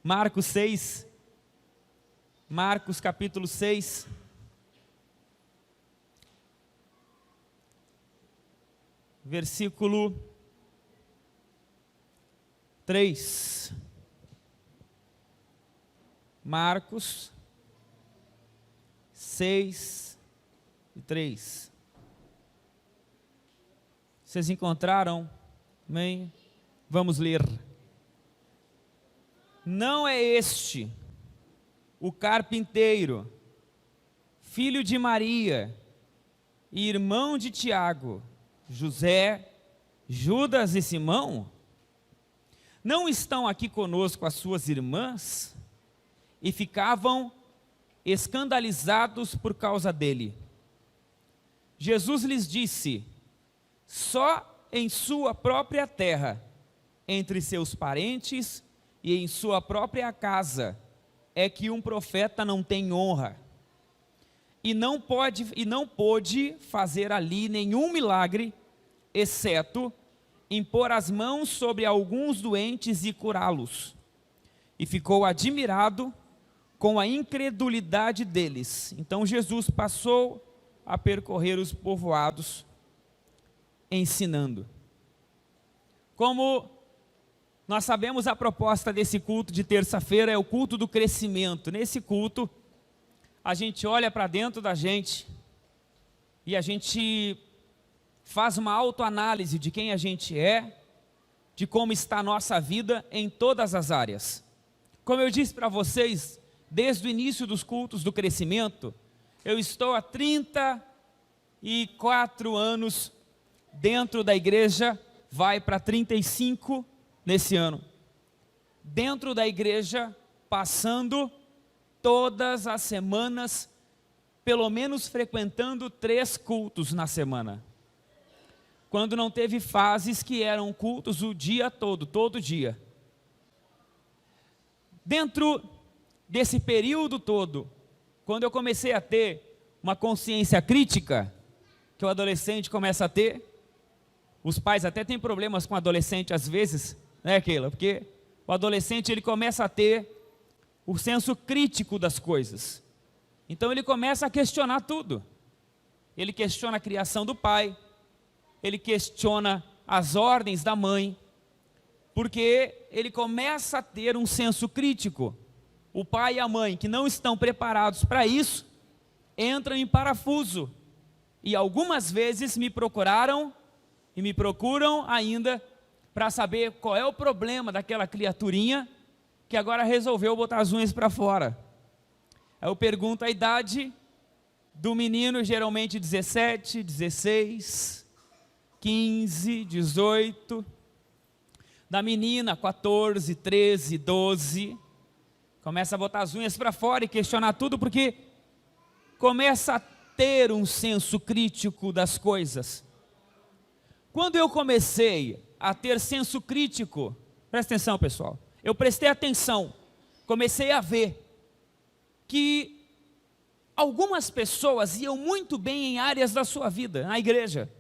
Marcos 6, Marcos capítulo 6, versículo 3. Marcos 6 e 3. Vocês encontraram? Amém? Vamos ler. Não é este o carpinteiro, filho de Maria, e irmão de Tiago, José, Judas e Simão? Não estão aqui conosco as suas irmãs? E ficavam escandalizados por causa dele. Jesus lhes disse: só em sua própria terra, entre seus parentes e em sua própria casa, é que um profeta não tem honra. E não pôde fazer ali nenhum milagre, exceto impor as mãos sobre alguns doentes e curá-los. E ficou admirado com a incredulidade deles. Então Jesus passou a percorrer os povoados, ensinando. Como nós sabemos, a proposta desse culto de terça-feira é o culto do crescimento. Nesse culto, a gente olha para dentro da gente e a gente faz uma autoanálise de quem a gente é, de como está a nossa vida em todas as áreas. Como eu disse para vocês, desde o início dos cultos do crescimento, eu estou há 34 anos dentro da igreja, vai para 35 nesse ano. Dentro da igreja, passando todas as semanas, pelo menos frequentando 3 cultos na semana. Quando não teve fases que eram cultos o dia todo dia. Dentro desse período todo, quando eu comecei a ter uma consciência crítica, que o adolescente começa a ter, os pais até têm problemas com o adolescente às vezes, né, Keila? Porque o adolescente, ele começa a ter o senso crítico das coisas. Então ele começa a questionar tudo. Ele questiona a criação do pai, ele questiona as ordens da mãe, porque ele começa a ter um senso crítico. O pai e a mãe, que não estão preparados para isso, entram em parafuso. E algumas vezes me procuraram e me procuram ainda para saber qual é o problema daquela criaturinha que agora resolveu botar as unhas para fora. Eu pergunto a idade do menino, geralmente 17, 16, 15, 18, da menina 14, 13, 12, começa a botar as unhas para fora e questionar tudo, porque começa a ter um senso crítico das coisas. Quando eu comecei a ter senso crítico, presta atenção, pessoal, eu prestei atenção, comecei a ver que algumas pessoas iam muito bem em áreas da sua vida, na igreja,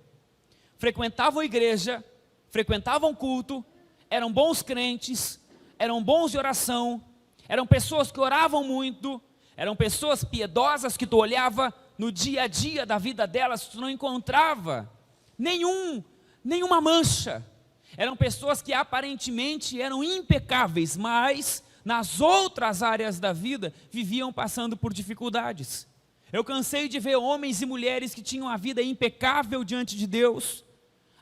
frequentavam a igreja, frequentavam culto, eram bons crentes, eram bons de oração, eram pessoas que oravam muito, eram pessoas piedosas que tu olhava no dia a dia da vida delas, tu não encontrava nenhuma mancha. Eram pessoas que aparentemente eram impecáveis, mas nas outras áreas da vida viviam passando por dificuldades. Eu cansei de ver homens e mulheres que tinham a vida impecável diante de Deus,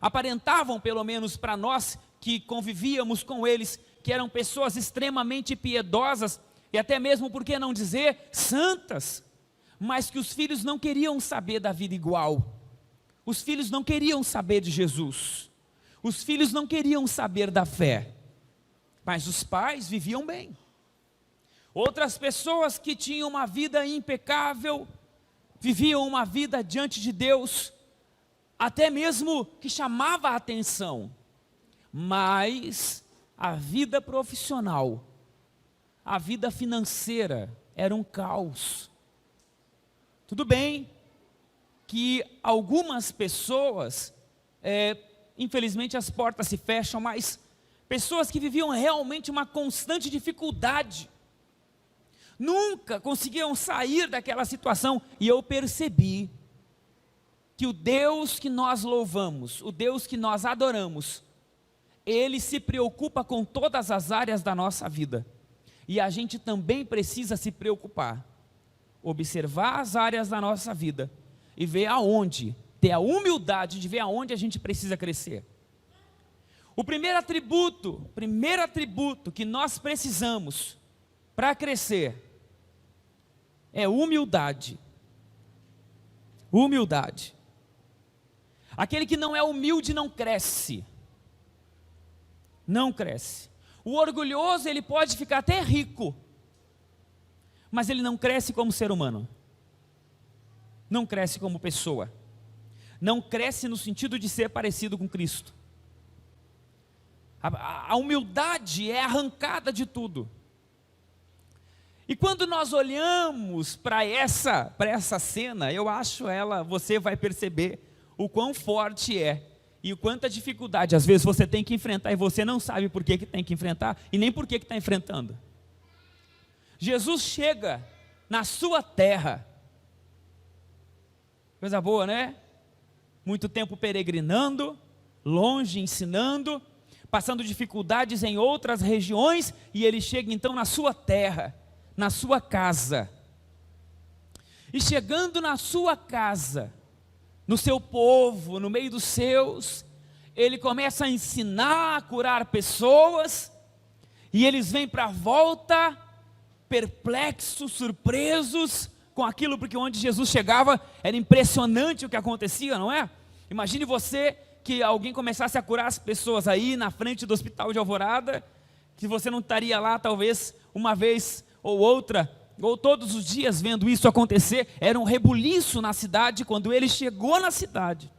aparentavam, pelo menos para nós que convivíamos com eles, que eram pessoas extremamente piedosas e até mesmo, por que não dizer, santas, mas que os filhos não queriam saber da vida igual. Os filhos não queriam saber de Jesus. Os filhos não queriam saber da fé, mas os pais viviam bem. Outras pessoas que tinham uma vida impecável, viviam uma vida diante de Deus, até mesmo que chamava a atenção, mas a vida profissional, a vida financeira era um caos. Tudo bem que algumas pessoas, infelizmente as portas se fecham, mas pessoas que viviam realmente uma constante dificuldade, nunca conseguiam sair daquela situação, e eu percebi que o Deus que nós louvamos, o Deus que nós adoramos, Ele se preocupa com todas as áreas da nossa vida, e a gente também precisa se preocupar, observar as áreas da nossa vida, e ver aonde, ter a humildade de ver aonde a gente precisa crescer. O primeiro atributo que nós precisamos para crescer é humildade. Humildade. Aquele que não é humilde não cresce. Não cresce. O orgulhoso, ele pode ficar até rico, mas ele não cresce como ser humano. Não cresce como pessoa. Não cresce no sentido de ser parecido com Cristo. A humildade é arrancada de tudo. E quando nós olhamos para essa cena, eu acho você vai perceber o quão forte é e o quanta dificuldade às vezes você tem que enfrentar e você não sabe por que tem que enfrentar e nem por que está enfrentando. Jesus chega na sua terra, coisa boa, né? Muito tempo peregrinando, longe ensinando, passando dificuldades em outras regiões, e ele chega então na sua terra, na sua casa. E chegando na sua casa, no seu povo, no meio dos seus, ele começa a ensinar, a curar pessoas, e eles vêm para a volta, perplexos, surpresos com aquilo, porque onde Jesus chegava, era impressionante o que acontecia, não é? Imagine você que alguém começasse a curar as pessoas aí na frente do hospital de Alvorada, que você não estaria lá talvez uma vez ou outra, ou todos os dias vendo isso acontecer. Era um rebuliço na cidade. Quando ele chegou na cidade,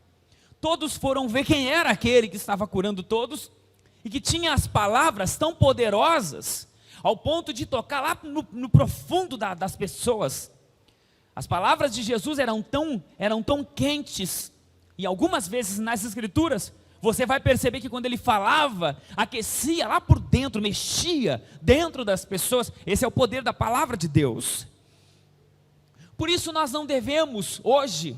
todos foram ver quem era aquele que estava curando todos, e que tinha as palavras tão poderosas, ao ponto de tocar lá no profundo das pessoas. As palavras de Jesus eram tão quentes, e algumas vezes nas escrituras, você vai perceber que quando ele falava, aquecia lá por dentro, mexia dentro das pessoas. Esse é o poder da palavra de Deus. Por isso nós não devemos hoje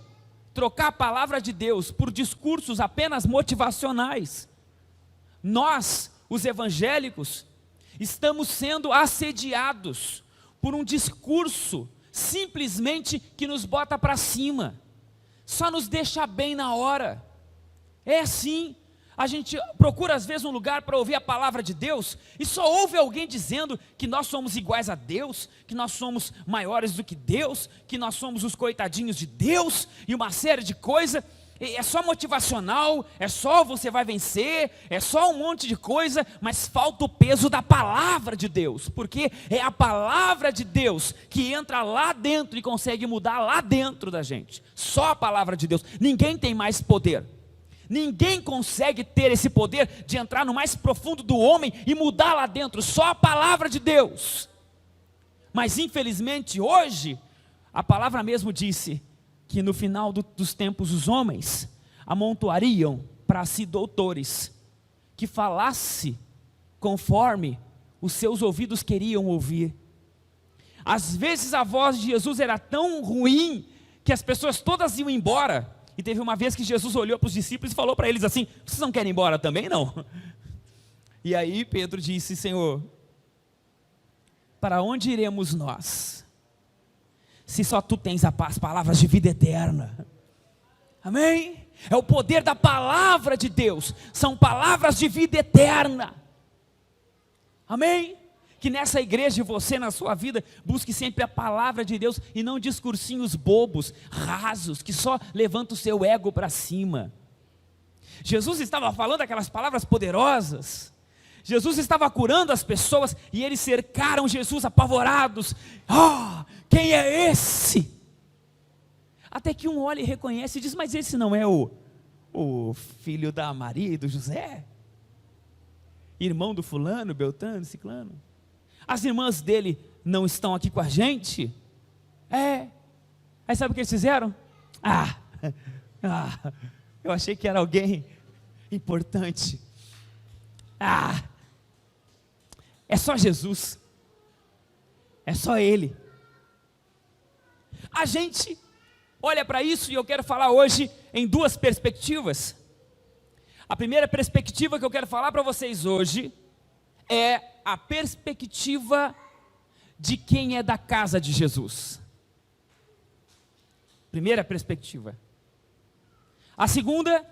trocar a palavra de Deus por discursos apenas motivacionais. Nós, os evangélicos, estamos sendo assediados por um discurso simplesmente que nos bota para cima, só nos deixa bem na hora. É assim, a gente procura às vezes um lugar para ouvir a palavra de Deus, e só ouve alguém dizendo que nós somos iguais a Deus, que nós somos maiores do que Deus, que nós somos os coitadinhos de Deus, e uma série de coisas. É só motivacional, é só você vai vencer, é só um monte de coisa, mas falta o peso da palavra de Deus, porque é a palavra de Deus que entra lá dentro e consegue mudar lá dentro da gente. Só a palavra de Deus. Ninguém tem mais poder. Ninguém consegue ter esse poder de entrar no mais profundo do homem e mudar lá dentro, só a palavra de Deus. Mas infelizmente hoje, a palavra mesmo disse que no final dos tempos os homens amontoariam para si doutores, que falasse conforme os seus ouvidos queriam ouvir. Às vezes a voz de Jesus era tão ruim, que as pessoas todas iam embora. E teve uma vez que Jesus olhou para os discípulos e falou para eles assim: vocês não querem ir embora também, não? E aí Pedro disse: Senhor, para onde iremos nós, se só Tu tens as palavras de vida eterna? Amém? É o poder da palavra de Deus, são palavras de vida eterna. Amém? Que nessa igreja, você na sua vida, busque sempre a palavra de Deus e não discursinhos bobos, rasos, que só levantam o seu ego para cima. Jesus estava falando aquelas palavras poderosas, Jesus estava curando as pessoas e eles cercaram Jesus apavorados. Quem é esse? Até que um olha e reconhece e diz: mas esse não é o filho da Maria e do José? Irmão do fulano, beltrano, ciclano? As irmãs dele não estão aqui com a gente? Aí sabe o que eles fizeram? Eu achei que era alguém importante. É só Jesus. É só Ele. A gente olha para isso e eu quero falar hoje em duas perspectivas. A primeira perspectiva que eu quero falar para vocês hoje é a perspectiva de quem é da casa de Jesus. Primeira perspectiva. A segunda,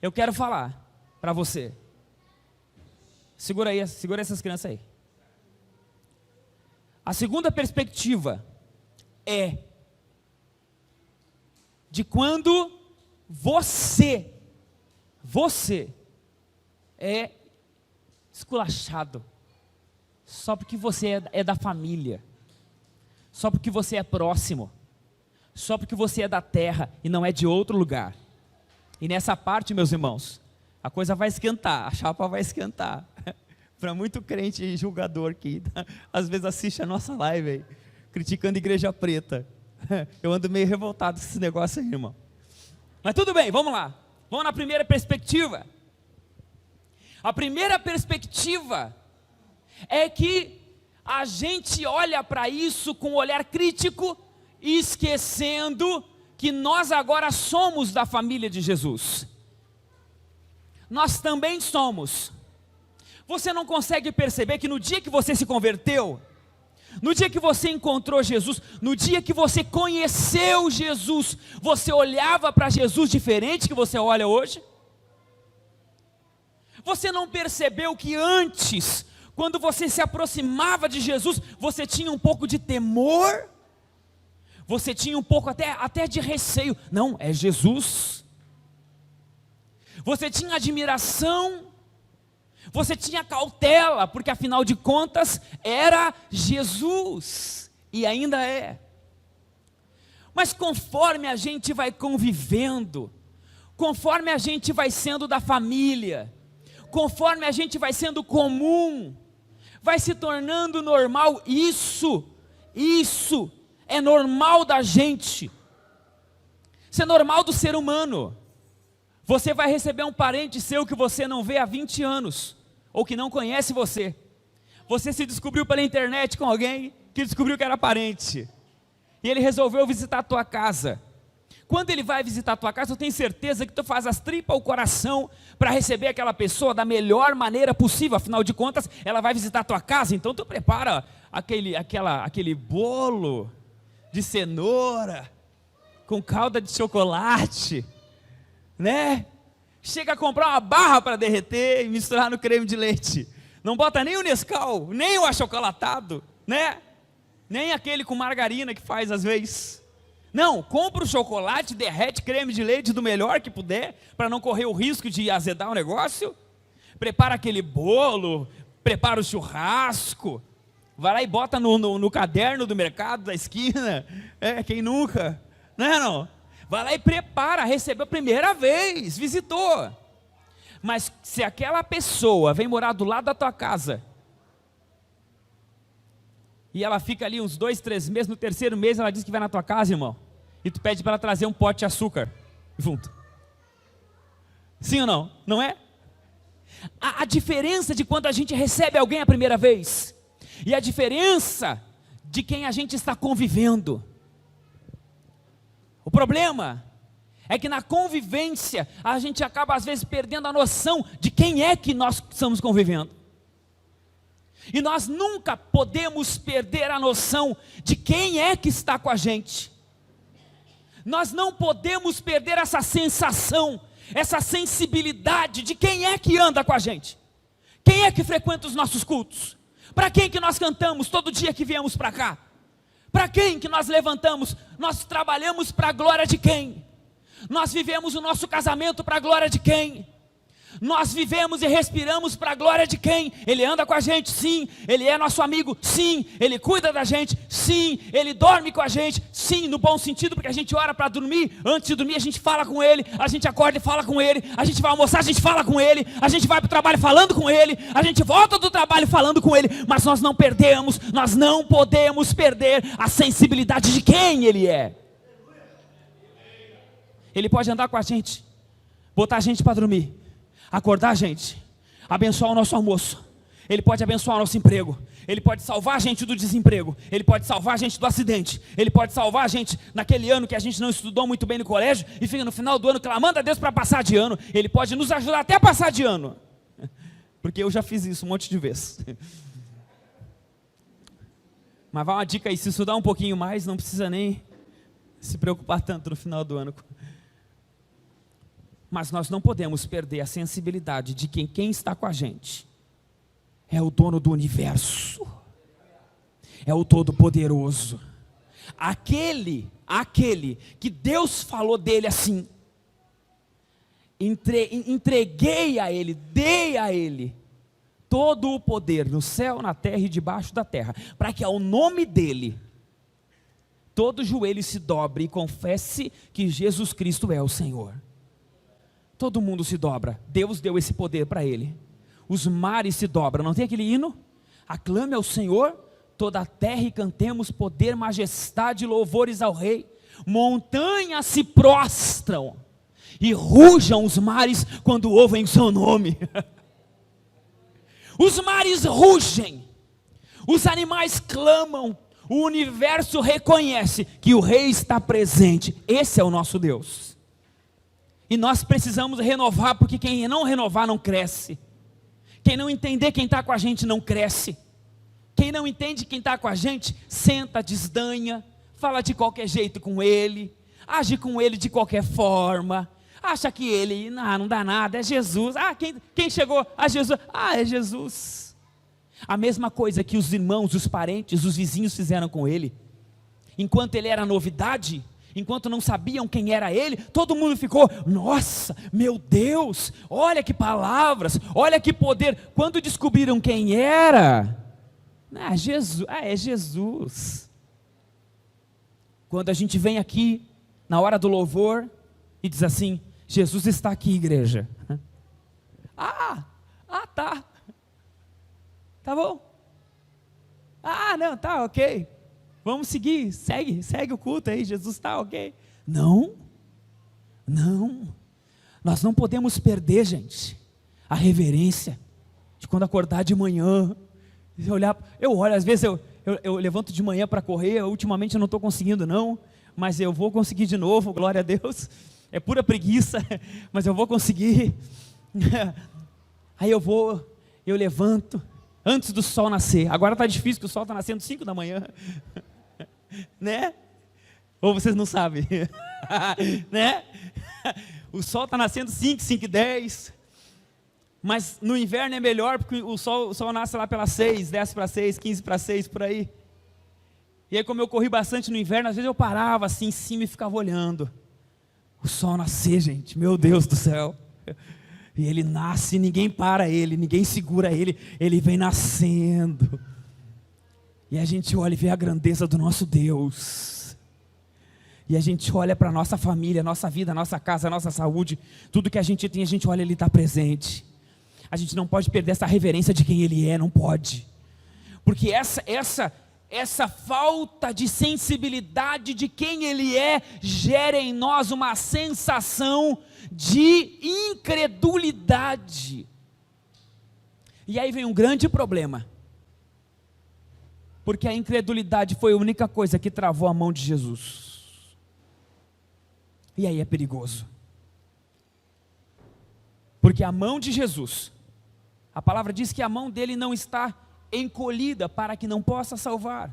eu quero falar para você. Segura essas crianças aí. A segunda perspectiva é de quando você é esculachado só porque você é da família, só porque você é próximo, só porque você é da terra e não é de outro lugar. E nessa parte, meus irmãos, a coisa vai esquentar, a chapa vai esquentar. Para muito crente e julgador que às vezes assiste a nossa live aí, criticando igreja preta. Eu ando meio revoltado com esse negócio aí, irmão. Mas tudo bem, vamos lá. Vamos na primeira perspectiva. A primeira perspectiva é que a gente olha para isso com um olhar crítico, esquecendo que nós agora somos da família de Jesus. Nós também somos. Você não consegue perceber que no dia que você se converteu, no dia que você encontrou Jesus, no dia que você conheceu Jesus, você olhava para Jesus diferente que você olha hoje? Você não percebeu que antes, quando você se aproximava de Jesus, você tinha um pouco de temor? Você tinha um pouco até de receio. Não, é Jesus. Você tinha admiração, você tinha cautela, porque afinal de contas, era Jesus, e ainda é. Mas conforme a gente vai convivendo, conforme a gente vai sendo da família, conforme a gente vai sendo comum, vai se tornando normal, isso é normal da gente, isso é normal do ser humano. Você vai receber um parente seu que você não vê há 20 anos, ou que não conhece você. Você se descobriu pela internet com alguém que descobriu que era parente, e ele resolveu visitar a tua casa. Quando ele vai visitar a tua casa, eu tenho certeza que tu faz as tripas ao coração para receber aquela pessoa da melhor maneira possível. Afinal de contas, ela vai visitar a tua casa, então tu prepara aquele bolo de cenoura com calda de chocolate, né? Chega a comprar uma barra para derreter e misturar no creme de leite. Não bota nem o Nescau, nem o achocolatado, né? Nem aquele com margarina que faz às vezes. Não, compra o chocolate, derrete creme de leite do melhor que puder, para não correr o risco de azedar o negócio. Prepara aquele bolo, prepara o churrasco, vai lá e bota no caderno do mercado da esquina. Quem nunca, né não? Vai lá e prepara, recebeu a primeira vez, visitou. Mas se aquela pessoa vem morar do lado da tua casa, e ela fica ali uns 2, 3 meses, no terceiro mês ela diz que vai na tua casa, irmão, e tu pede para ela trazer um pote de açúcar junto. Sim ou não? Não é? A diferença de quando a gente recebe alguém a primeira vez, e a diferença de quem a gente está convivendo. O problema é que na convivência a gente acaba às vezes perdendo a noção de quem é que nós estamos convivendo. E nós nunca podemos perder a noção de quem é que está com a gente. Nós não podemos perder essa sensação, essa sensibilidade de quem é que anda com a gente. Quem é que frequenta os nossos cultos? Para quem que nós cantamos todo dia que viemos para cá? Para quem que nós levantamos? Nós trabalhamos para a glória de quem? Nós vivemos o nosso casamento para a glória de quem? Nós vivemos e respiramos para a glória de quem? Ele anda com a gente, sim. Ele é nosso amigo, sim. Ele cuida da gente, sim. Ele dorme com a gente, sim, no bom sentido, porque a gente ora para dormir. Antes de dormir a gente fala com ele, a gente acorda e fala com ele, a gente vai almoçar, a gente fala com ele, a gente vai para o trabalho falando com ele, a gente volta do trabalho falando com ele. Mas nós não perdemos, nós não podemos perder a sensibilidade de quem ele é. Ele pode andar com a gente, botar a gente para dormir, acordar a gente, abençoar o nosso almoço. Ele pode abençoar o nosso emprego, Ele pode salvar a gente do desemprego, Ele pode salvar a gente do acidente, Ele pode salvar a gente naquele ano que a gente não estudou muito bem no colégio e fica no final do ano clamando a Deus para passar de ano. Ele pode nos ajudar até a passar de ano, porque eu já fiz isso um monte de vezes. Mas vai uma dica aí, se estudar um pouquinho mais, não precisa nem se preocupar tanto no final do ano. Mas nós não podemos perder a sensibilidade de que quem está com a gente é o dono do universo, é o Todo-Poderoso, aquele que Deus falou dele assim: entreguei a ele, dei a ele todo o poder no céu, na terra e debaixo da terra, para que ao nome dele todo joelho se dobre e confesse que Jesus Cristo é o Senhor. Todo mundo se dobra, Deus deu esse poder para ele. Os mares se dobram, não tem aquele hino? Aclame ao Senhor toda a terra e cantemos poder, majestade e louvores ao Rei. Montanhas se prostram e rujam os mares quando ouvem o seu nome. Os mares rugem, os animais clamam, o universo reconhece que o Rei está presente. Esse é o nosso Deus. E nós precisamos renovar, porque quem não renovar não cresce. Quem não entender quem está com a gente não cresce. Quem não entende quem está com a gente, senta, desdanha, fala de qualquer jeito com ele, age com ele de qualquer forma, acha que ele, não dá nada, é Jesus. Quem chegou a Jesus? É Jesus. A mesma coisa que os irmãos, os parentes, os vizinhos fizeram com ele. Enquanto ele era novidade, enquanto não sabiam quem era ele, todo mundo ficou: nossa, meu Deus, olha que palavras, olha que poder. Quando descobriram quem era, Jesus, é Jesus. Quando a gente vem aqui, na hora do louvor, e diz assim: Jesus está aqui, igreja. Tá bom. Não, tá ok. Vamos seguir, segue o culto aí, Jesus está ok. Não, nós não podemos perder, gente, a reverência de quando acordar de manhã, eu olho, às vezes eu levanto de manhã para correr, ultimamente eu não estou conseguindo não, mas eu vou conseguir de novo, glória a Deus, é pura preguiça, mas eu vou conseguir. Aí eu levanto, antes do sol nascer. Agora está difícil, que o sol está nascendo 5 da manhã, né? Ou vocês não sabem, né? O sol está nascendo 5:10, mas no inverno é melhor, porque o sol nasce lá pelas 6, desce para 6, 15 para 6, por aí. E aí, como eu corri bastante no inverno, às vezes eu parava assim em cima e ficava olhando o sol nascer, gente, meu Deus do céu. E ele nasce, ninguém para ele, ninguém segura ele, ele vem nascendo. E a gente olha e vê a grandeza do nosso Deus. E a gente olha para a nossa família, a nossa vida, a nossa casa, a nossa saúde, tudo que a gente tem, a gente olha, ele está presente. A gente não pode perder essa reverência de quem ele é, não pode. Porque essa falta de sensibilidade de quem ele é, gera em nós uma sensação de incredulidade. E aí vem um grande problema, porque a incredulidade foi a única coisa que travou a mão de Jesus. E aí é perigoso, porque a mão de Jesus, a palavra diz que a mão dele não está encolhida para que não possa salvar,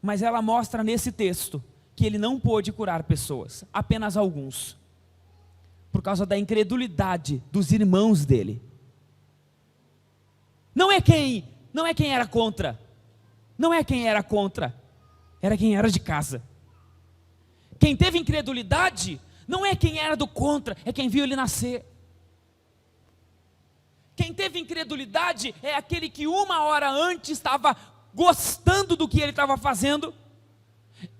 mas ela mostra nesse texto que ele não pôde curar pessoas, apenas alguns, por causa da incredulidade dos irmãos dele. Não é quem era contra, era quem era de casa. Quem teve incredulidade não é quem era do contra, é quem viu ele nascer. Quem teve incredulidade é aquele que 1 hora antes estava gostando do que ele estava fazendo,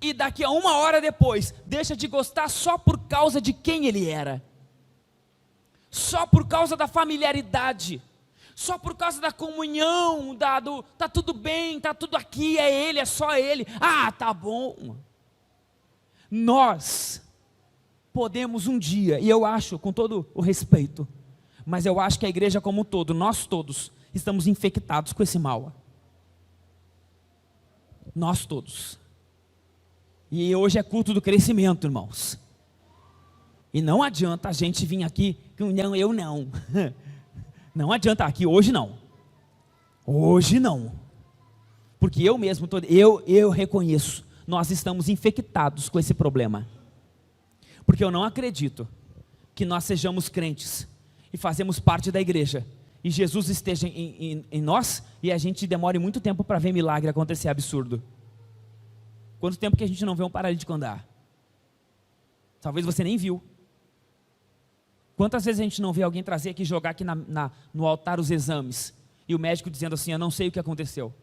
e daqui a 1 hora depois deixa de gostar só por causa de quem ele era, só por causa da familiaridade, só por causa da comunhão, tá tudo bem, tá tudo aqui, é ele, é só ele, tá bom. Nós podemos um dia, e eu acho, com todo o respeito, mas eu acho que a igreja como um todo, nós todos, estamos infectados com esse mal. Nós todos. E hoje é culto do crescimento, irmãos. E não adianta a gente vir aqui, não, eu não. Não adianta aqui, hoje não. Hoje não. Porque eu mesmo, eu reconheço, nós estamos infectados com esse problema. Porque eu não acredito que nós sejamos crentes e fazemos parte da igreja, e Jesus esteja em nós, e a gente demore muito tempo para ver milagre acontecer, absurdo. Quanto tempo que a gente não vê um paralítico andar? Talvez você nem viu. Quantas vezes a gente não vê alguém trazer aqui, jogar aqui no altar os exames, e o médico dizendo assim, eu não sei o que aconteceu.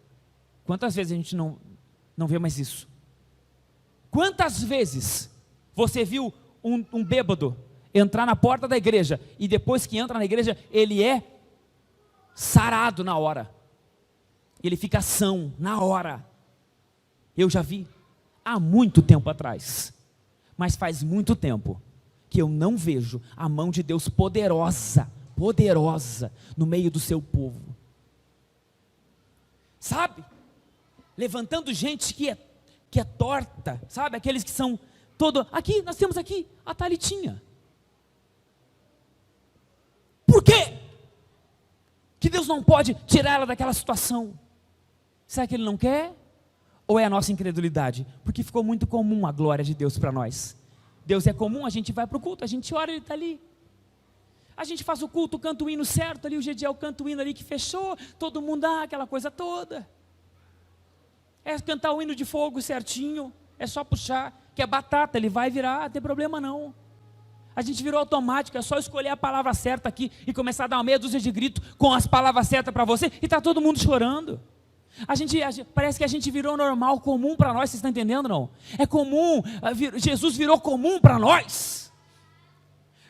Quantas vezes a gente não vê mais isso? Quantas vezes você viu um bêbado entrar na porta da igreja, e depois que entra na igreja, ele é sarado na hora, ele fica são na hora? Eu já vi, há muito tempo atrás, mas faz muito tempo, que eu não vejo a mão de Deus poderosa no meio do seu povo, sabe, levantando gente que é torta, sabe, aqueles que são aqui, nós temos aqui a Thalitinha. Por quê? Que Deus não pode tirar ela daquela situação? Será que Ele não quer? Ou é a nossa incredulidade? Porque ficou muito comum a glória de Deus para nós. Deus é comum, a gente vai para o culto, a gente ora, Ele está ali. A gente faz o culto, canta o hino certo ali, o Gediel canta o hino ali que fechou, todo mundo dá aquela coisa toda. É cantar o hino de fogo certinho, é só puxar, que é batata, ele vai virar, não tem problema não. A gente virou automático, é só escolher a palavra certa aqui e começar a dar uma meia dúzia de gritos com as palavras certas para você, e está todo mundo chorando. Parece que a gente virou normal, comum para nós, vocês estão entendendo não? É comum, Jesus virou comum para nós.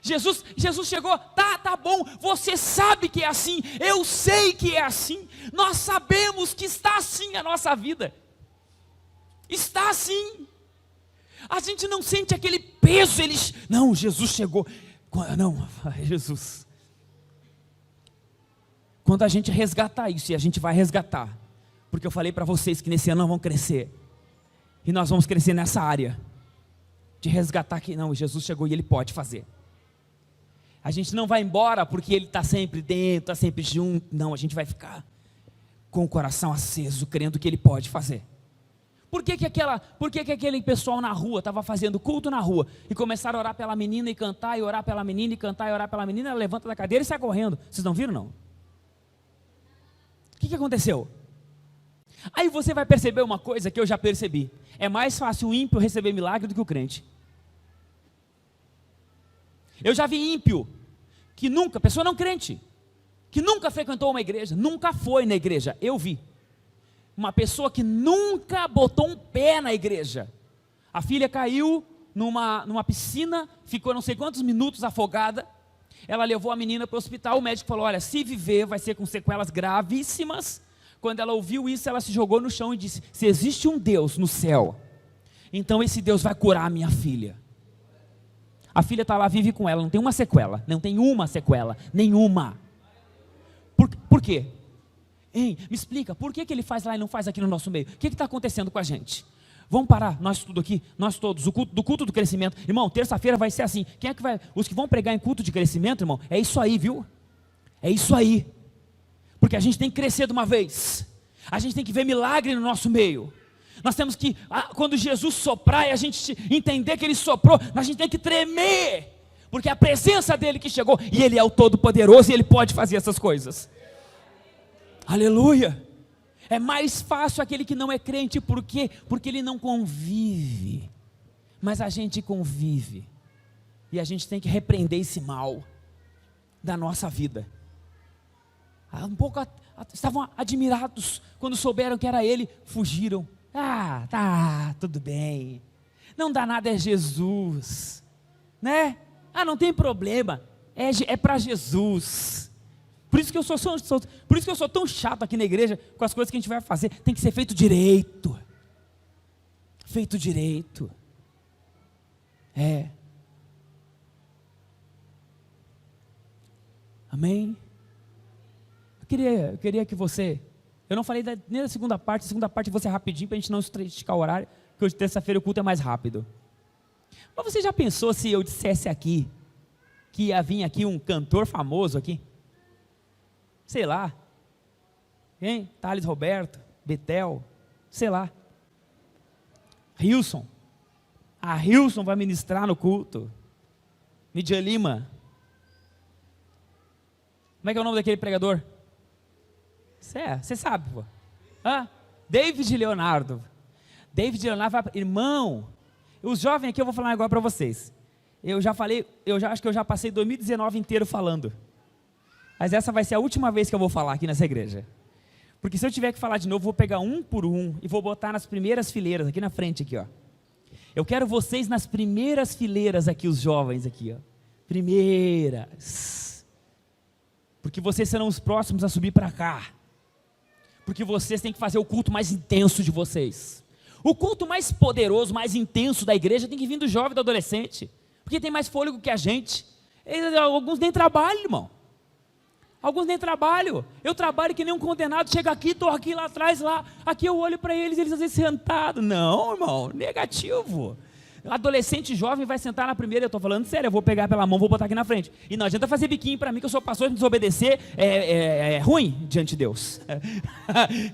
Jesus chegou, tá bom, você sabe que é assim, eu sei que é assim, nós sabemos que está assim a nossa vida, está assim. A gente não sente aquele peso, não, Jesus chegou, não, Jesus. Quando a gente resgatar isso, e a gente vai resgatar, porque eu falei para vocês que nesse ano nós vamos crescer, e nós vamos crescer nessa área, de resgatar que não, Jesus chegou e Ele pode fazer. A gente não vai embora porque Ele está sempre dentro, está sempre junto, não, a gente vai ficar com o coração aceso, crendo que Ele pode fazer. Por que aquele pessoal na rua estava fazendo culto na rua e começaram a orar pela menina e cantar e orar pela menina e cantar e orar pela menina, ela levanta da cadeira e sai correndo? Vocês não viram não? O que aconteceu? Aí você vai perceber uma coisa que eu já percebi, é mais fácil o ímpio receber milagre do que o crente. Eu já vi ímpio, pessoa não crente, que nunca frequentou uma igreja, nunca foi na igreja, eu vi. Uma pessoa que nunca botou um pé na igreja. A filha caiu numa piscina, ficou não sei quantos minutos afogada. Ela levou a menina para o hospital, o médico falou, olha, se viver vai ser com sequelas gravíssimas. Quando ela ouviu isso, ela se jogou no chão e disse, se existe um Deus no céu, então esse Deus vai curar a minha filha. A filha está lá, vive com ela, não tem uma sequela, nenhuma. Por quê? Hein, me explica, por que Ele faz lá e não faz aqui no nosso meio? O que está acontecendo com a gente? Vamos parar, nós tudo aqui, nós todos, o culto do crescimento. Irmão, terça-feira vai ser assim. Quem é que vai? Os que vão pregar em culto de crescimento, irmão, é isso aí, viu? É isso aí. Porque a gente tem que crescer de uma vez. A gente tem que ver milagre no nosso meio. Nós temos que, quando Jesus soprar e a gente entender que Ele soprou, a gente tem que tremer. Porque é a presença dEle que chegou, e Ele é o Todo-Poderoso e Ele pode fazer essas coisas. Aleluia. É mais fácil aquele que não é crente, por quê? Porque ele não convive, mas a gente convive, e a gente tem que repreender esse mal da nossa vida. Estavam admirados, quando souberam que era Ele, fugiram. Tá, tudo bem, não dá nada, é Jesus, né? Não tem problema, é para Jesus. Por isso que eu sou tão chato aqui na igreja com as coisas que a gente vai fazer. Tem que ser feito direito. Feito direito. Amém? Eu queria que você... Eu não falei nem da segunda parte. A segunda parte eu vou ser rapidinho para a gente não esticar o horário, porque hoje, terça-feira, o culto é mais rápido. Mas você já pensou se eu dissesse aqui, que ia vir aqui um cantor famoso aqui? Sei lá. Hein? Thales Roberto, Betel, sei lá. Hilson. A Hilson vai ministrar no culto. Midia Lima. Como é que é o nome daquele pregador? Você sabe, pô. David Leonardo. David Leonardo, irmão, os jovens aqui eu vou falar agora para vocês. Acho que eu já passei 2019 inteiro falando. Mas essa vai ser a última vez que eu vou falar aqui nessa igreja. Porque se eu tiver que falar de novo, vou pegar um por um e vou botar nas primeiras fileiras, aqui na frente, aqui, ó. Eu quero vocês nas primeiras fileiras aqui, os jovens aqui, ó. Primeiras. Porque vocês serão os próximos a subir para cá. Porque vocês têm que fazer o culto mais intenso de vocês. O culto mais poderoso, mais intenso da igreja tem que vir do jovem e do adolescente. Porque tem mais fôlego que a gente. Alguns nem trabalham, irmão. Alguns nem trabalham. Eu trabalho que nem um condenado. Chega aqui, estou aqui lá atrás, lá. Aqui eu olho para eles às vezes sentados. Não, irmão, negativo. Adolescente jovem vai sentar na primeira, eu estou falando sério, eu vou pegar pela mão, vou botar aqui na frente. E não adianta fazer biquinho para mim, que eu sou pastor, desobedecer é ruim diante de Deus.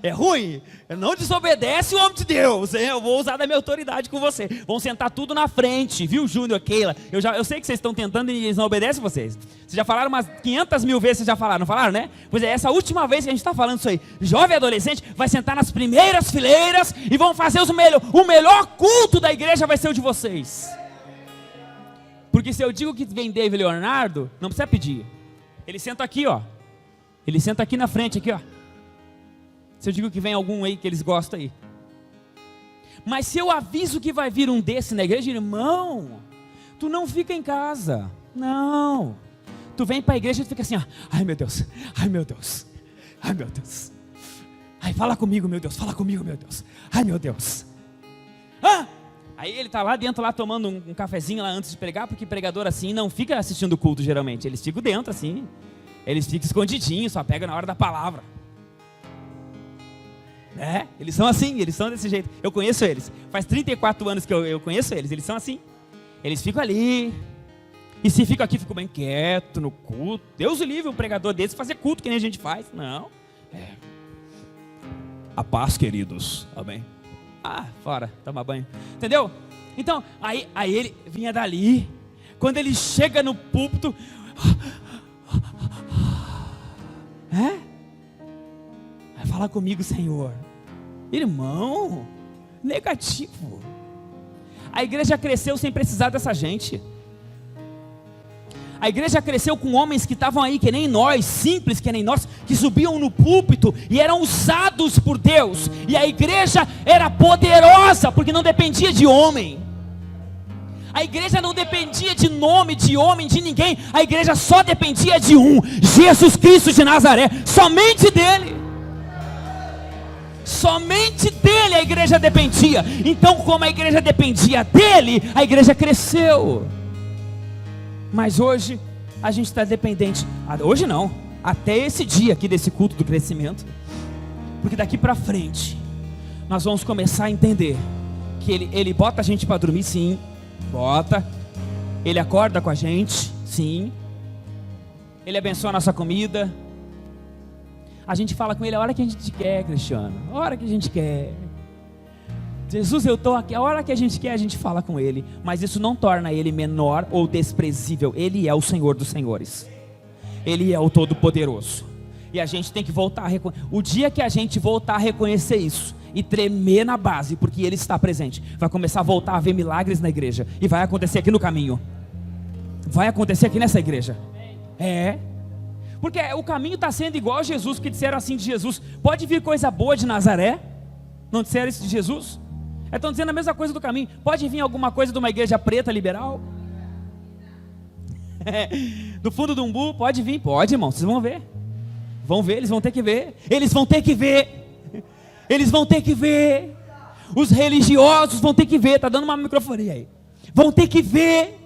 É ruim. Não desobedece o homem de Deus. Eu vou usar da minha autoridade com você. Vão sentar tudo na frente, viu, Júnior, Keila? Eu sei que vocês estão tentando e eles não obedecem vocês. Vocês já falaram umas 500 mil vezes, vocês já falaram, não falaram, né? Pois é, essa última vez que a gente está falando isso aí. Jovem adolescente vai sentar nas primeiras fileiras e vão fazer o melhor culto da igreja vai ser o de vocês. Porque se eu digo que vem David Leonardo, não precisa pedir. Ele senta aqui, ó. Ele senta aqui na frente, aqui, ó. Se eu digo que vem algum aí que eles gostam aí. Mas se eu aviso que vai vir um desse na igreja, irmão, tu não fica em casa. Não. Tu vem para a igreja e tu fica assim, ó. Ai meu Deus, ai meu Deus, ai meu Deus. Ai, fala comigo, meu Deus, fala comigo, meu Deus. Ai meu Deus. Aí ele está lá dentro, lá tomando um cafezinho lá antes de pregar, porque pregador assim não fica assistindo o culto geralmente. Eles ficam dentro assim, eles ficam escondidinhos, só pegam na hora da palavra. Eles são assim, eles são desse jeito. Eu conheço eles, faz 34 anos que eu conheço eles são assim. Eles ficam ali, e se ficam aqui, ficam bem quieto no culto. Deus o livre um pregador desse fazer culto que nem a gente faz, não. A paz, queridos, amém. Fora, toma banho. Entendeu? Então, aí ele vinha dali. Quando ele chega no púlpito, vai falar comigo, Senhor. Irmão, negativo. A igreja cresceu sem precisar dessa gente. A igreja cresceu com homens que estavam aí, que nem nós, simples que nem nós, que subiam no púlpito e eram usados por Deus. E a igreja era poderosa, porque não dependia de homem. A igreja não dependia de nome, de homem, de ninguém. A igreja só dependia de um, Jesus Cristo de Nazaré, somente dele. Somente dele a igreja dependia. Então, como a igreja dependia dele, a igreja cresceu. Mas hoje a gente está dependente. Hoje não, até esse dia aqui desse culto do crescimento. Porque daqui para frente nós vamos começar a entender que ele bota a gente para dormir, sim. Bota. Ele acorda com a gente, sim. Ele abençoa a nossa comida. A gente fala com ele a hora que a gente quer, Cristiano. A hora que a gente quer. Jesus, eu estou aqui, a hora que a gente quer, a gente fala com ele, mas isso não torna ele menor ou desprezível. Ele é o Senhor dos Senhores, ele é o Todo-Poderoso, e a gente tem que voltar a reconhecer. O dia que a gente voltar a reconhecer isso e tremer na base, porque ele está presente, vai começar a voltar a ver milagres na igreja, e vai acontecer aqui no caminho, vai acontecer aqui nessa igreja, porque o caminho está sendo igual a Jesus, que disseram assim de Jesus: pode vir coisa boa de Nazaré? Não disseram isso de Jesus? Estão dizendo a mesma coisa do caminho. Pode vir alguma coisa de uma igreja preta liberal? Do fundo do umbu, pode vir? Pode, irmão, vocês vão ver. Vão ver, eles vão ter que ver. Eles vão ter que ver. Eles vão ter que ver. Os religiosos vão ter que ver. Está dando uma microfonia aí. Vão ter que ver.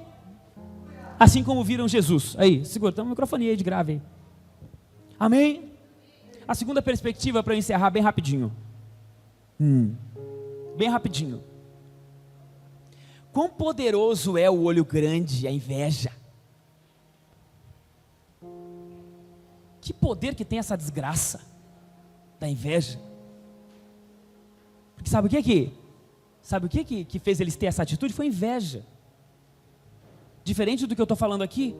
Assim como viram Jesus. Aí, segura, tem uma microfonia aí de grave aí. Amém? A segunda perspectiva, para eu encerrar bem rapidinho. Bem rapidinho. Quão poderoso é o olho grande, a inveja. Que poder que tem essa desgraça da inveja. Porque sabe o que fez eles ter essa atitude? Foi inveja. Diferente do que eu estou falando aqui,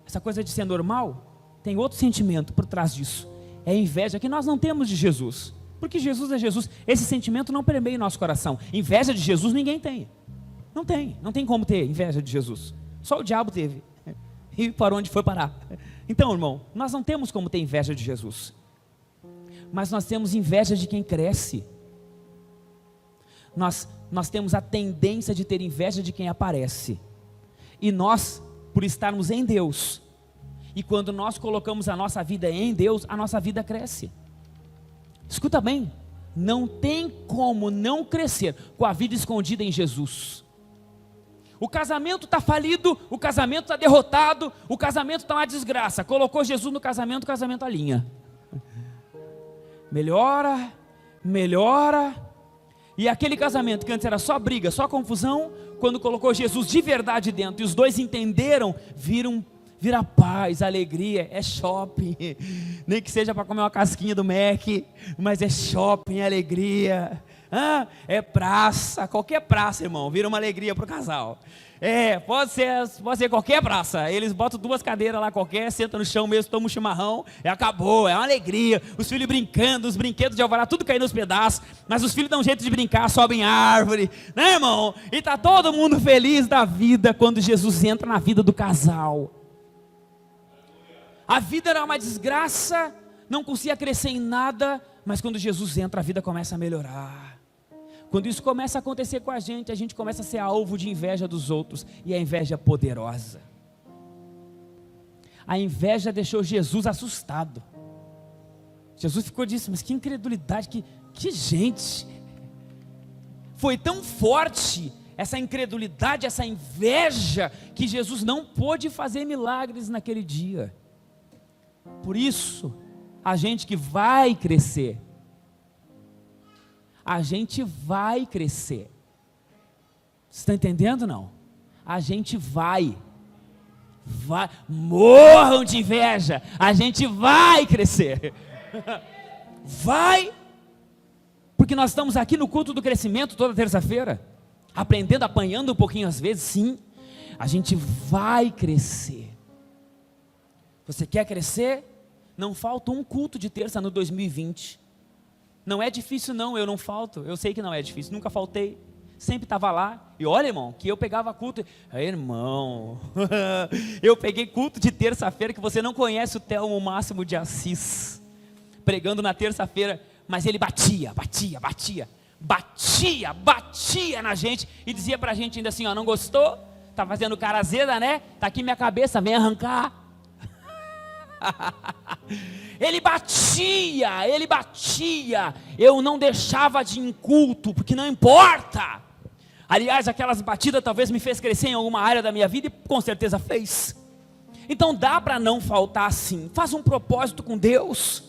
essa coisa de ser normal, tem outro sentimento por trás disso. É a inveja que nós não temos de Jesus. Porque Jesus é Jesus. Esse sentimento não permeia em nosso coração. Inveja de Jesus ninguém tem. Não tem como ter inveja de Jesus. Só o diabo teve. E para onde foi parar? Então, irmão, nós não temos como ter inveja de Jesus. Mas nós temos inveja de quem cresce. Nós temos a tendência de ter inveja de quem aparece. E nós, por estarmos em Deus, e quando nós colocamos a nossa vida em Deus, a nossa vida cresce. Escuta bem, não tem como não crescer com a vida escondida em Jesus. O casamento está falido, o casamento está derrotado, o casamento está uma desgraça. Colocou Jesus no casamento, o casamento alinha. Melhora. E aquele casamento que antes era só briga, só confusão, quando colocou Jesus de verdade dentro, e os dois entenderam, vira paz, alegria, é shopping, nem que seja para comer uma casquinha do Mac, mas é shopping, alegria, é praça, qualquer praça, irmão, vira uma alegria para o casal. Pode ser qualquer praça, eles botam 2 cadeiras lá qualquer, sentam no chão mesmo, tomam um chimarrão, acabou, é uma alegria, os filhos brincando, os brinquedos de alvará, tudo caindo aos pedaços, mas os filhos dão um jeito de brincar, sobem árvore, né, irmão? E está todo mundo feliz da vida quando Jesus entra na vida do casal. A vida era uma desgraça, não conseguia crescer em nada, mas quando Jesus entra, a vida começa a melhorar. Quando isso começa a acontecer com a gente começa a ser alvo de inveja dos outros, e a inveja é poderosa. A inveja deixou Jesus assustado. Jesus ficou disse, mas que incredulidade, que gente. Foi tão forte essa incredulidade, essa inveja, que Jesus não pôde fazer milagres naquele dia. Por isso, a gente que vai crescer, Você está entendendo não? A gente vai, morram de inveja, a gente vai crescer, porque nós estamos aqui no culto do crescimento toda terça-feira, aprendendo, apanhando um pouquinho às vezes, sim, a gente vai crescer. Você quer crescer? Não falta um culto de terça no 2020. Não é difícil não, eu não falto. Eu sei que não é difícil, nunca faltei. Sempre estava lá. E olha, irmão, que eu pegava culto. Irmão, eu peguei culto de terça-feira que você não conhece, o Telmo Máximo de Assis, pregando na terça-feira. Mas ele batia na gente e dizia pra gente ainda assim, não gostou? Tá fazendo cara azeda, né? Tá aqui minha cabeça, vem arrancar. Ele batia, eu não deixava de ir em culto, porque não importa. Aliás, aquelas batidas talvez me fez crescer em alguma área da minha vida, e com certeza fez. Então dá para não faltar sim, faz um propósito com Deus,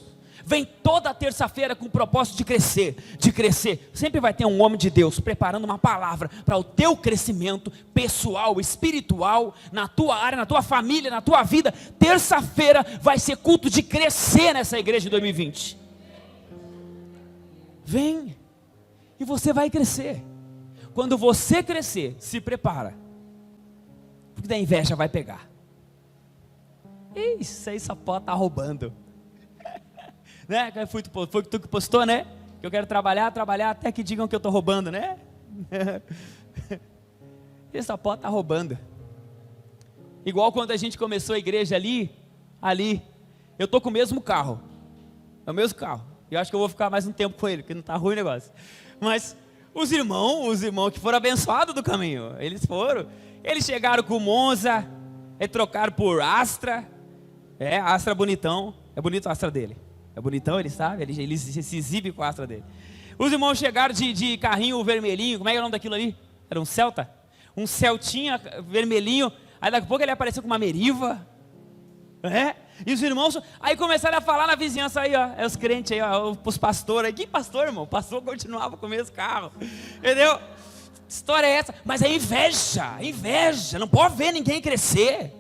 vem toda terça-feira com o propósito de crescer, sempre vai ter um homem de Deus preparando uma palavra para o teu crescimento pessoal, espiritual, na tua área, na tua família, na tua vida. Terça-feira vai ser culto de crescer nessa igreja de 2020, vem, e você vai crescer. Quando você crescer, se prepara, porque da inveja vai pegar. Isso aí só pode estar roubando. Né? Foi tu que postou, né? Que eu quero trabalhar até que digam que eu estou roubando, né? Ele só pode estar roubando. Igual quando a gente começou a igreja ali, eu estou com o mesmo carro. É o mesmo carro. Eu acho que eu vou ficar mais um tempo com ele, porque não está ruim o negócio. Mas os irmãos que foram abençoados do caminho, eles chegaram com o Monza, trocaram por Astra. Astra bonitão, é bonito o Astra dele. É bonitão, ele sabe, ele se exibe com a Astra dele. Os irmãos chegaram de carrinho vermelhinho, como é que é o nome daquilo ali? Era um Celta? Um Celtinha vermelhinho, aí daqui a pouco ele apareceu com uma Meriva, E os irmãos, aí começaram a falar na vizinhança aí, ó, os crentes aí, ó, os pastores aí. Que pastor, irmão? O pastor continuava com o mesmo carro, entendeu? Que história é essa? Mas é inveja, não pode ver ninguém crescer.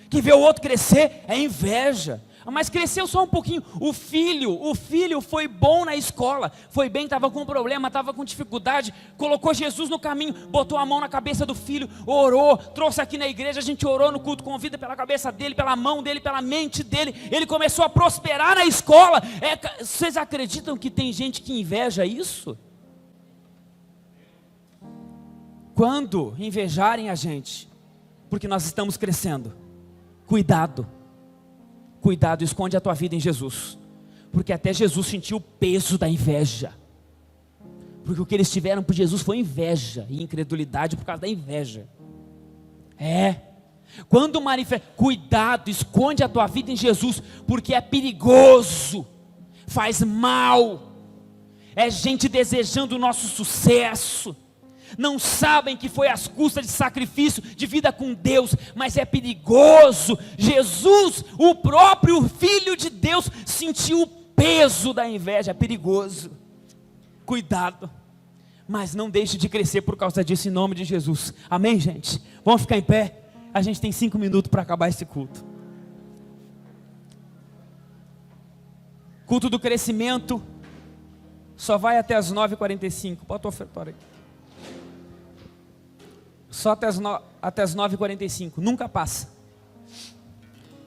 Quem vê o outro crescer é inveja. Mas cresceu só um pouquinho. O filho foi bom na escola, foi bem, estava com problema, estava com dificuldade, colocou Jesus no caminho, botou a mão na cabeça do filho, orou, trouxe aqui na igreja, a gente orou no culto com vida pela cabeça dele, pela mão dele, pela mente dele, ele começou a prosperar na escola. Vocês acreditam que tem gente que inveja isso? Quando invejarem a gente, porque nós estamos crescendo, cuidado, esconde a tua vida em Jesus, porque até Jesus sentiu o peso da inveja, porque o que eles tiveram por Jesus foi inveja e incredulidade por causa da inveja. Quando cuidado, esconde a tua vida em Jesus, porque é perigoso, faz mal, é gente desejando o nosso sucesso, não sabem que foi às custas de sacrifício, de vida com Deus, mas é perigoso. Jesus, o próprio Filho de Deus, sentiu o peso da inveja, é perigoso. Cuidado, mas não deixe de crescer por causa disso, em nome de Jesus. Amém, gente? Vamos ficar em pé? A gente tem 5 minutos para acabar esse culto. Culto do crescimento só vai até as 9h45. Bota o ofertório aqui. Só até as 9h45, nunca passa.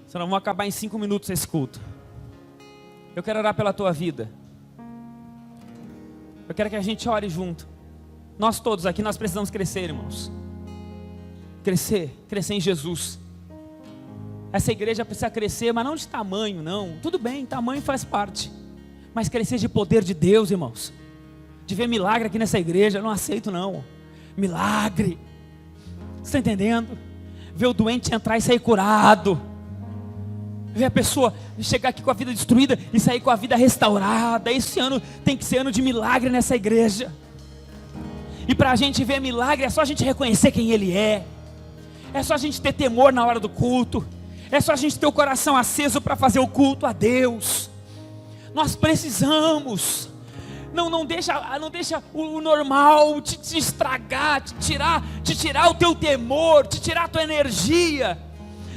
Senão vamos acabar em 5 minutos esse culto. Eu quero orar pela tua vida. Eu quero que a gente ore junto. Nós todos aqui, nós precisamos crescer, irmãos. Crescer em Jesus. Essa igreja precisa crescer, mas não de tamanho, não. Tudo bem, tamanho faz parte. Mas crescer de poder de Deus, irmãos. De ver milagre aqui nessa igreja, eu não aceito não. Milagre. Você está entendendo? Ver o doente entrar e sair curado. Ver a pessoa chegar aqui com a vida destruída e sair com a vida restaurada. Esse ano tem que ser ano de milagre nessa igreja. E para a gente ver milagre é só a gente reconhecer quem Ele é. É só a gente ter temor na hora do culto. É só a gente ter o coração aceso para fazer o culto a Deus. Nós precisamos. Não deixa o normal te estragar, te tirar o teu temor, te tirar a tua energia,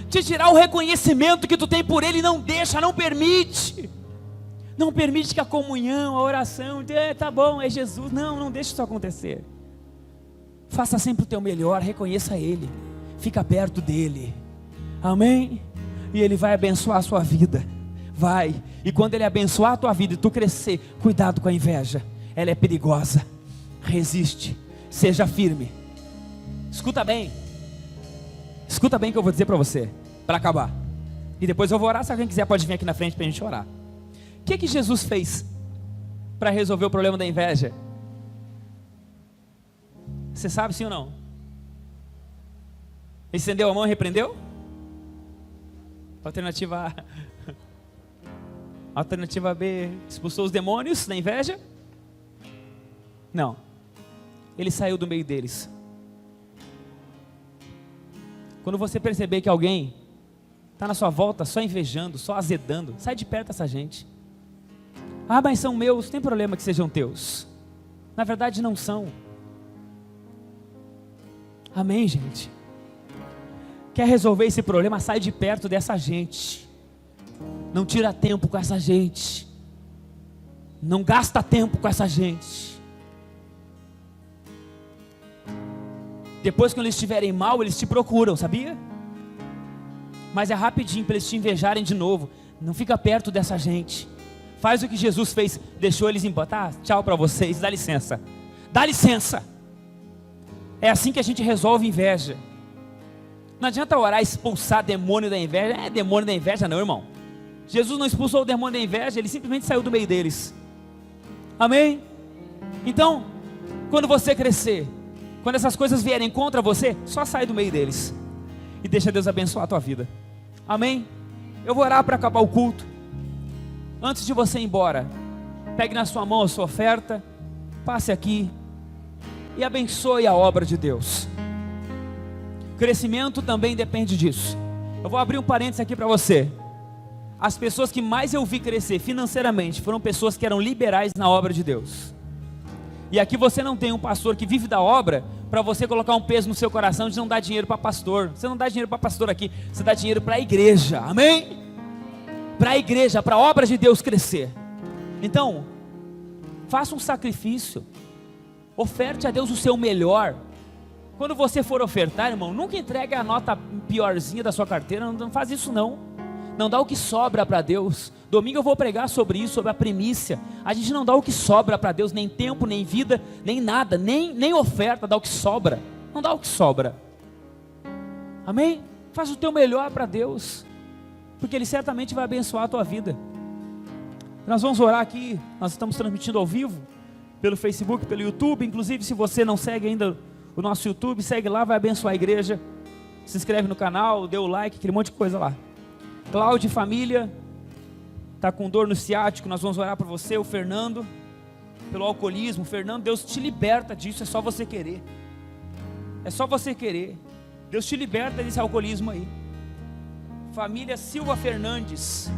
te tirar o reconhecimento que tu tem por Ele. Não deixa, não permite que a comunhão, a oração, tá bom, é Jesus, não deixa isso acontecer. Faça sempre o teu melhor, reconheça Ele, fica perto dEle, amém? E Ele vai abençoar a sua vida. Vai, e quando Ele abençoar a tua vida e tu crescer, cuidado com a inveja, ela é perigosa. Resiste, seja firme. Escuta bem o que eu vou dizer para você, para acabar. E depois eu vou orar, se alguém quiser pode vir aqui na frente para a gente orar. O que Jesus fez para resolver o problema da inveja? Você sabe sim ou não? Ele estendeu a mão e repreendeu? Alternativa A. Alternativa B, expulsou os demônios da inveja? Não. Ele saiu do meio deles. Quando você perceber que alguém está na sua volta só invejando, só azedando, sai de perto dessa gente. Ah, mas são meus, não tem problema que sejam teus. Na verdade não são. Amém, gente? Quer resolver esse problema? Sai de perto dessa gente. Não tira tempo com essa gente. Não gasta tempo com essa gente. Depois, quando eles estiverem mal, eles te procuram, sabia? Mas é rapidinho para eles te invejarem de novo. Não fica perto dessa gente. Faz o que Jesus fez, deixou eles embora. Tá, tchau para vocês, dá licença. Dá licença. É assim que a gente resolve inveja. Não adianta orar e expulsar demônio da inveja. É demônio da inveja não, irmão. Jesus não expulsou o demônio da inveja, Ele simplesmente saiu do meio deles. Amém? Então, quando você crescer, quando essas coisas vierem contra você, só sai do meio deles e deixa Deus abençoar a tua vida. Amém? Eu vou orar para acabar o culto. Antes de você ir embora, pegue na sua mão a sua oferta, passe aqui e abençoe a obra de Deus. Crescimento também depende disso. Eu vou abrir um parênteses aqui para você. as pessoas que mais eu vi crescer financeiramente foram pessoas que eram liberais na obra de Deus. E aqui você não tem um pastor que vive da obra para você colocar um peso no seu coração de não dar dinheiro para pastor. Você não dá dinheiro para pastor aqui, você dá dinheiro para a igreja, amém? Para a igreja, para a obra de Deus crescer. Então, faça um sacrifício, oferte a Deus o seu melhor. Quando você for ofertar, irmão, nunca entregue a nota piorzinha da sua carteira, não faz isso não. Não dá o que sobra para Deus. Domingo eu vou pregar sobre isso, sobre a primícia. A gente não dá o que sobra para Deus, nem tempo, nem vida, nem nada, nem oferta, dá o que sobra. Não dá o que sobra. Amém? Faz o teu melhor para Deus, porque Ele certamente vai abençoar a tua vida. Nós vamos orar aqui, nós estamos transmitindo ao vivo, pelo Facebook, pelo YouTube. Inclusive, se você não segue ainda o nosso YouTube, segue lá, vai abençoar a igreja. Se inscreve no canal, dê o like, aquele monte de coisa lá. Cláudia, família, está com dor no ciático, nós vamos orar por você. O Fernando, pelo alcoolismo. Fernando, Deus te liberta disso, é só você querer. É só você querer. Deus te liberta desse alcoolismo aí. Família Silva Fernandes,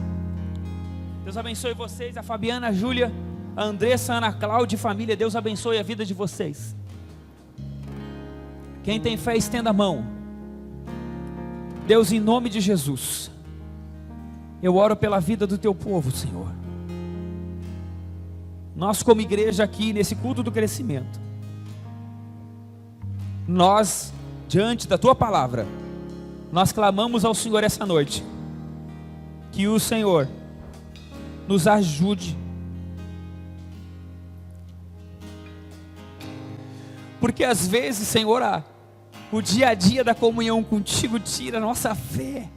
Deus abençoe vocês. A Fabiana, a Júlia, a Andressa, a Ana Cláudia, família, Deus abençoe a vida de vocês. Quem tem fé, estenda a mão. Deus, em nome de Jesus, eu oro pela vida do teu povo, Senhor. Nós como igreja aqui, nesse culto do crescimento, nós, diante da tua palavra, nós clamamos ao Senhor essa noite, que o Senhor nos ajude, porque às vezes, Senhor, o dia a dia da comunhão contigo tira a nossa fé,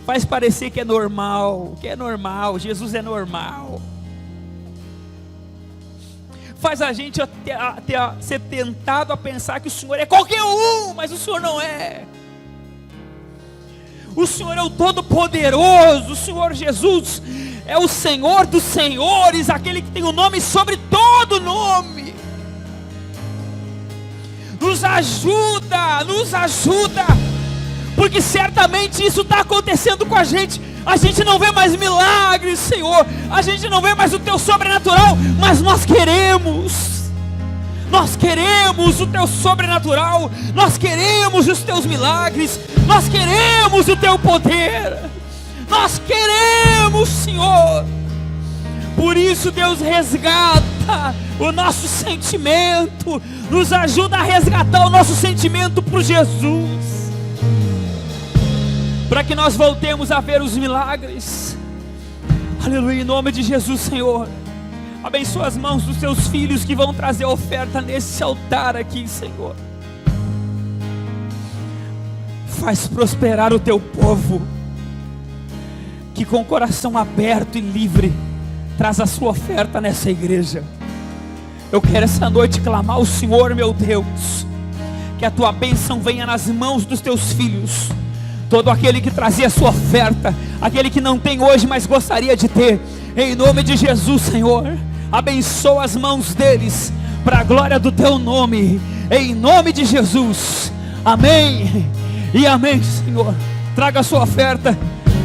faz parecer que é normal, Jesus é normal, faz a gente ser tentado a pensar que o Senhor é qualquer um, mas o Senhor não é. O Senhor é o Todo-Poderoso, o Senhor Jesus é o Senhor dos Senhores, aquele que tem o nome sobre todo nome. Nos ajuda, porque certamente isso está acontecendo com a gente não vê mais milagres, Senhor, a gente não vê mais o teu sobrenatural, mas nós queremos o teu sobrenatural, nós queremos os teus milagres, nós queremos o teu poder, nós queremos, Senhor. Por isso, Deus, resgata o nosso sentimento, nos ajuda a resgatar o nosso sentimento por Jesus, para que nós voltemos a ver os milagres. Aleluia, em nome de Jesus, Senhor. Abençoa as mãos dos teus filhos que vão trazer oferta nesse altar aqui, Senhor. Faz prosperar o teu povo, que com o coração aberto e livre traz a sua oferta nessa igreja. Eu quero essa noite clamar ao Senhor, meu Deus, que a tua bênção venha nas mãos dos teus filhos. Todo aquele que trazia a sua oferta, aquele que não tem hoje, mas gostaria de ter, em nome de Jesus, Senhor, abençoa as mãos deles, para a glória do teu nome, em nome de Jesus, amém, e amém, Senhor. Traga a sua oferta,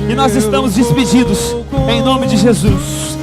e nós estamos despedidos, em nome de Jesus.